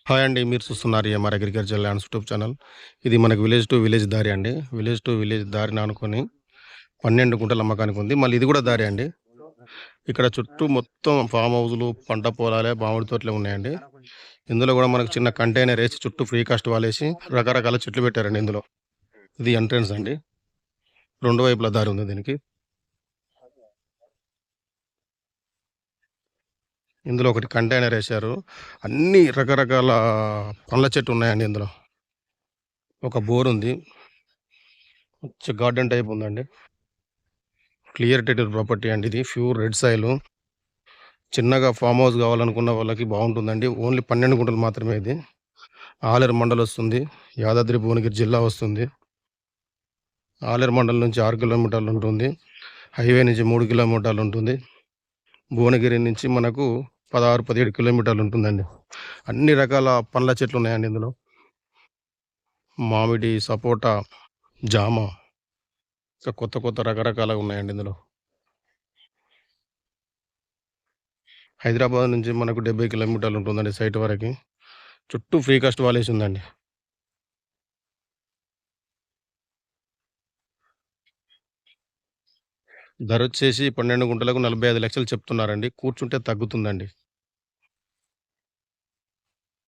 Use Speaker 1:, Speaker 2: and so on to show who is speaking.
Speaker 1: Hi అండి. మీరు చూస్తున్నారు MR agriculture lands YouTube channel. ఇది మనకు విలేజ్ టు విలేజ్ దారి అండి. విలేజ్ టు విలేజ్ దారిని ఆనుకొని 12 గుంటలు అమ్మకానికి ఉంది. మళ్ళీ ఇది కూడా దారే అండి. ఇక్కడ చుట్టూ మొత్తం ఫామ్ హౌస్‌లు, పంట పొలాలే, మామిడి తోటలే ఉన్నాయండి. ఇందులో కూడా మనకు చిన్న కంటైనర్ ఏసి చుట్టూ ఫ్రీ కాస్ట్ వాలేసి రకరకాల చెట్లు పెట్టారండి ఇందులో. ఇది ఎంట్రన్స్ అండి. 2 వైపులా దారి ఉంది దీనికి. ఇందులో ఒకటి కంటైనర్ ఏశారు. అన్ని రకరకాల పండ్ల చెట్లు ఉన్నాయండి ఇందులో. ఒక బోర్ ఉంది. గార్డెన్ టైప్ ఉందండి. క్లియర్ టైటిల్ ప్రాపర్టీ అండి ఇది. Pure red soil. చిన్నగా ఫామ్ హౌస్ కావాలనుకున్న వాళ్ళకి బాగుంటుందండి. ఓన్లీ 12 గుంటలు మాత్రమే ఇది. ఆలేరు మండల్ వస్తుంది. యాదాద్రి భువనగిరి జిల్లా వస్తుంది. ఆలేరు మండలం నుంచి 6 కిలోమీటర్లు ఉంటుంది. హైవే నుంచి 3 కిలోమీటర్లు ఉంటుంది. భువనగిరి నుంచి మనకు 16, 17 కిలోమీటర్లు ఉంటుందండి. అన్ని రకాల పండ్ల చెట్లు ఉన్నాయండి ఇందులో. మామిడి, సపోటా, జామ, ఇంకా కొత్త కొత్త రకరకాలుగా ఉన్నాయండి ఇందులో. హైదరాబాద్ నుంచి మనకు 70 కిలోమీటర్లు ఉంటుందండి సైట్ వరకి. చుట్టూ ఫ్రీ కాస్ట్ వాలేసి ఉందండి. ధరొచ్చేసి 12 గుంటలకు 45,00,000 చెప్తున్నారండి. కూర్చుంటే తగ్గుతుందండి.